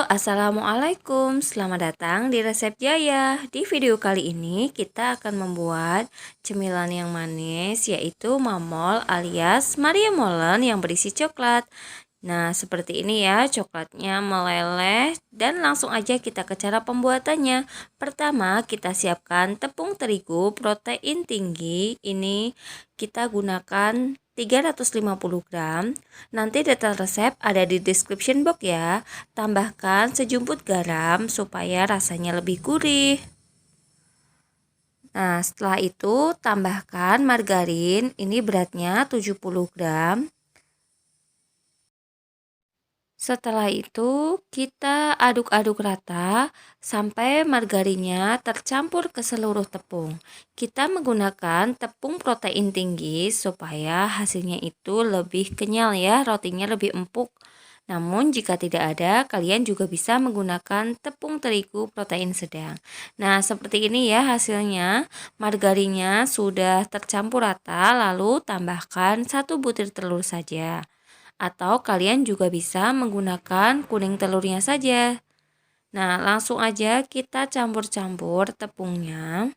Assalamualaikum. Selamat datang di Resep Jaya. Di video kali ini kita akan membuat cemilan yang manis, yaitu mamol alias Maria Molen yang berisi coklat. Nah, seperti ini ya, coklatnya meleleh dan langsung aja kita ke cara pembuatannya. Pertama, kita siapkan tepung terigu protein tinggi. Ini kita gunakan 350 gram. Nanti detail resep ada di description box ya. Tambahkan sejumput garam supaya rasanya lebih gurih. Nah, setelah itu tambahkan margarin. Ini beratnya 70 gram. Setelah itu kita aduk-aduk rata sampai margarinnya tercampur ke seluruh tepung. Kita menggunakan tepung protein tinggi supaya hasilnya itu lebih kenyal ya, rotinya lebih empuk. Namun jika tidak ada, kalian juga bisa menggunakan tepung terigu protein sedang. Nah, seperti ini ya hasilnya. Margarinnya sudah tercampur rata, lalu tambahkan 1 butir telur saja. Atau kalian juga bisa menggunakan kuning telurnya saja. Nah, langsung aja kita campur-campur tepungnya.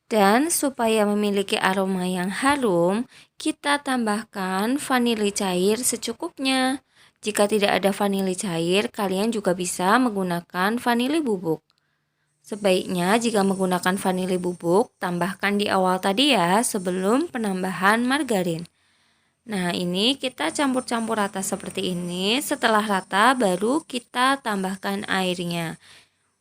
Dan supaya memiliki aroma yang harum, kita tambahkan vanili cair secukupnya. Jika tidak ada vanili cair, kalian juga bisa menggunakan vanili bubuk. Sebaiknya jika menggunakan vanili bubuk, tambahkan di awal tadi ya, sebelum penambahan margarin. Nah, ini kita campur-campur rata seperti ini. Setelah rata, baru kita tambahkan airnya.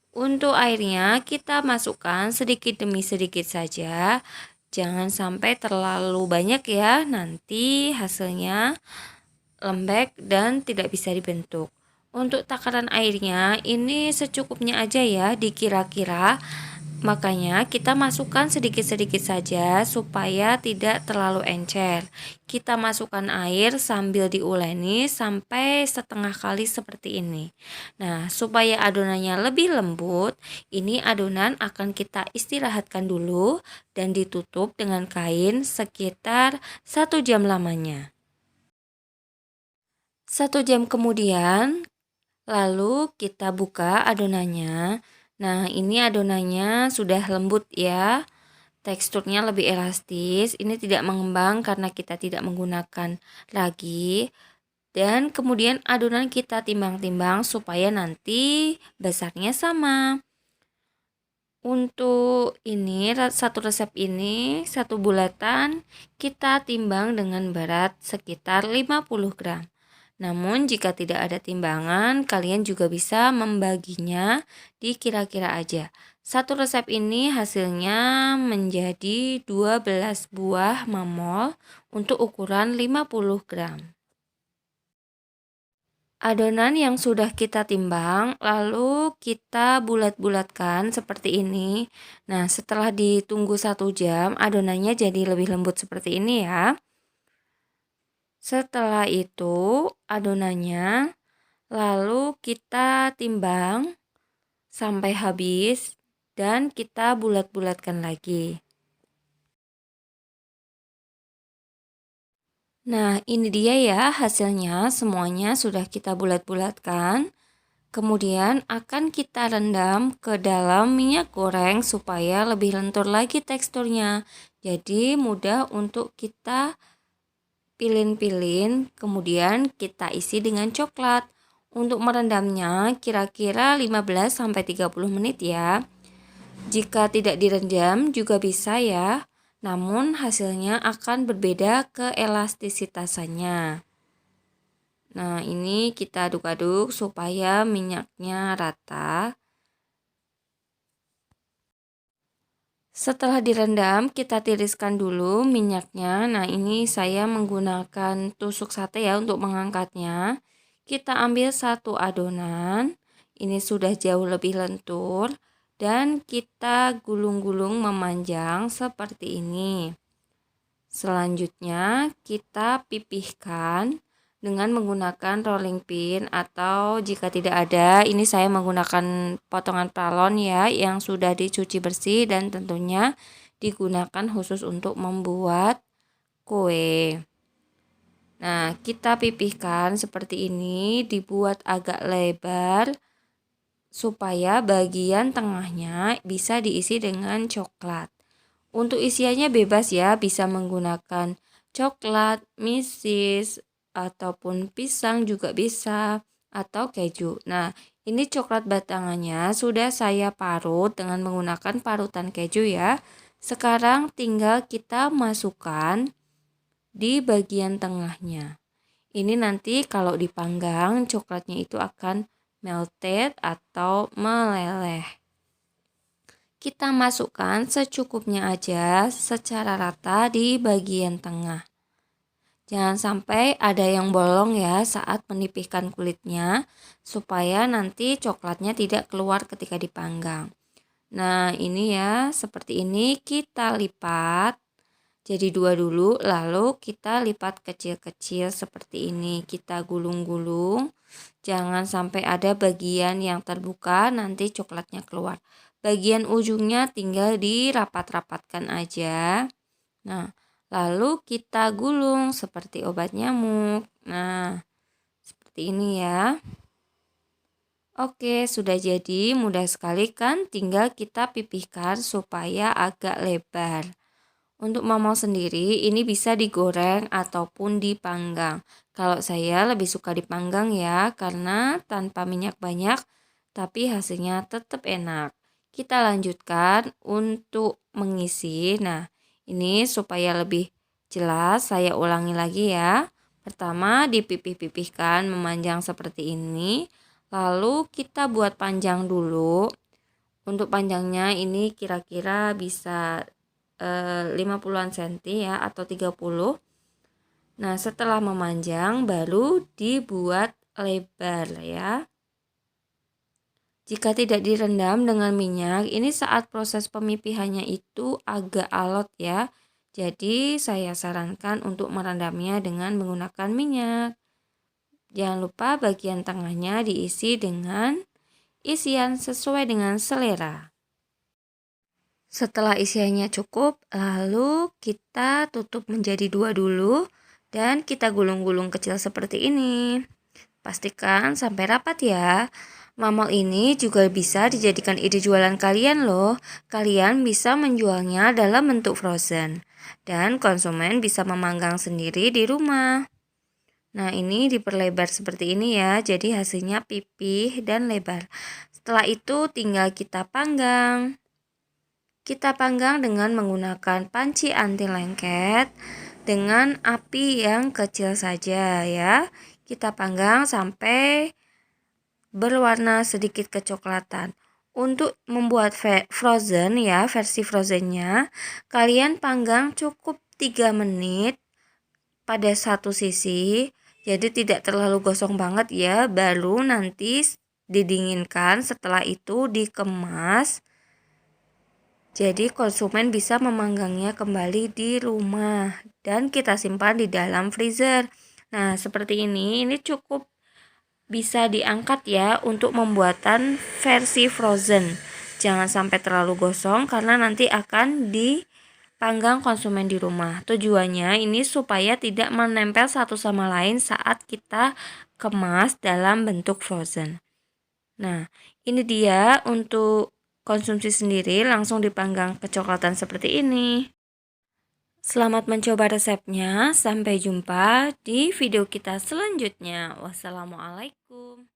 Untuk airnya kita masukkan sedikit demi sedikit saja. Jangan sampai terlalu banyak ya, nanti hasilnya lembek dan tidak bisa dibentuk. Untuk takaran airnya ini secukupnya aja ya, dikira-kira. Makanya kita masukkan sedikit-sedikit saja supaya tidak terlalu encer. Kita masukkan air sambil diuleni sampai setengah kali seperti ini. Nah, supaya adonannya lebih lembut, ini adonan akan kita istirahatkan dulu dan ditutup dengan kain sekitar 1 jam lamanya. 1 jam kemudian, lalu kita buka adonannya. Nah, ini adonannya sudah lembut ya. Teksturnya lebih elastis. Ini tidak mengembang karena kita tidak menggunakan ragi. Dan kemudian adonan kita timbang-timbang supaya nanti besarnya sama. Untuk ini satu resep ini, satu bulatan kita timbang dengan berat sekitar 50 gram. Namun jika tidak ada timbangan, kalian juga bisa membaginya dikira-kira aja. Satu resep ini hasilnya menjadi 12 buah mamol untuk ukuran 50 gram. Adonan yang sudah kita timbang, lalu kita bulat-bulatkan seperti ini. Nah, setelah ditunggu 1 jam, adonannya jadi lebih lembut seperti ini ya. Setelah itu adonannya lalu kita timbang sampai habis dan kita bulat-bulatkan lagi. Nah, ini dia ya hasilnya, semuanya sudah kita bulat-bulatkan. Kemudian akan kita rendam ke dalam minyak goreng supaya lebih lentur lagi teksturnya. Jadi mudah untuk kita pilin-pilin, kemudian kita isi dengan coklat. Untuk merendamnya kira-kira 15-30 menit ya. Jika tidak direndam juga bisa ya, namun hasilnya akan berbeda keelastisitasannya. Nah, ini kita aduk-aduk supaya minyaknya rata. Setelah direndam, kita tiriskan dulu minyaknya. Nah, ini saya menggunakan tusuk sate ya untuk mengangkatnya. Kita ambil satu adonan. Ini sudah jauh lebih lentur. Dan kita gulung-gulung memanjang seperti ini. Selanjutnya, kita pipihkan dengan menggunakan rolling pin, atau jika tidak ada, ini saya menggunakan potongan pralon ya yang sudah dicuci bersih dan tentunya digunakan khusus untuk membuat kue. Nah, kita pipihkan seperti ini, dibuat agak lebar supaya bagian tengahnya bisa diisi dengan coklat. Untuk isiannya bebas ya, bisa menggunakan coklat, mesis, ataupun pisang juga bisa, atau keju. Nah, ini coklat batangannya sudah saya parut dengan menggunakan parutan keju ya. Sekarang tinggal kita masukkan di bagian tengahnya. Ini nanti kalau dipanggang coklatnya itu akan melted atau meleleh. Kita masukkan secukupnya aja secara rata di bagian tengah. Jangan sampai ada yang bolong ya saat menipihkan kulitnya, supaya nanti coklatnya tidak keluar ketika dipanggang. Nah, ini ya, seperti ini kita lipat. Jadi dua dulu, lalu kita lipat kecil-kecil seperti ini. Kita gulung-gulung, jangan sampai ada bagian yang terbuka, nanti coklatnya keluar. Bagian ujungnya tinggal dirapat-rapatkan aja. Nah, lalu kita gulung seperti obat nyamuk. Nah, seperti ini ya. Oke, sudah jadi, mudah sekali kan? Tinggal kita pipihkan supaya agak lebar. Untuk mamau sendiri ini bisa digoreng ataupun dipanggang. Kalau saya lebih suka dipanggang ya, karena tanpa minyak banyak tapi hasilnya tetap enak. Kita lanjutkan untuk mengisi. Nah, ini supaya lebih jelas saya ulangi lagi ya. Pertama dipipih-pipihkan memanjang seperti ini. Lalu kita buat panjang dulu. Untuk panjangnya ini kira-kira bisa 50-an cm ya atau 30. Nah, setelah memanjang baru dibuat lebar ya. Jika tidak direndam dengan minyak, ini saat proses pemipihannya itu agak alot ya. Jadi saya sarankan untuk merendamnya dengan menggunakan minyak. Jangan lupa bagian tengahnya diisi dengan isian sesuai dengan selera. Setelah isiannya cukup, lalu kita tutup menjadi dua dulu dan kita gulung-gulung kecil seperti ini. Pastikan sampai rapat ya. Mamol ini juga bisa dijadikan ide jualan kalian loh. Kalian bisa menjualnya dalam bentuk frozen dan konsumen bisa memanggang sendiri di rumah. Nah, ini diperlebar seperti ini ya, jadi hasilnya pipih dan lebar. Setelah itu tinggal kita panggang. Kita panggang dengan menggunakan panci anti lengket dengan api yang kecil saja ya. Kita panggang sampai berwarna sedikit kecoklatan. Untuk membuat frozen ya, versi frozennya, kalian panggang cukup 3 menit pada satu sisi. Jadi tidak terlalu gosong banget ya, baru nanti didinginkan, setelah itu dikemas. Jadi konsumen bisa memanggangnya kembali di rumah dan kita simpan di dalam freezer. Nah, seperti ini cukup bisa diangkat ya untuk pembuatan versi frozen. Jangan sampai terlalu gosong karena nanti akan dipanggang konsumen di rumah. Tujuannya ini supaya tidak menempel satu sama lain saat kita kemas dalam bentuk frozen. Nah, ini dia untuk konsumsi sendiri langsung dipanggang kecoklatan seperti ini. Selamat mencoba resepnya. Sampai jumpa di video kita selanjutnya. Wassalamualaikum.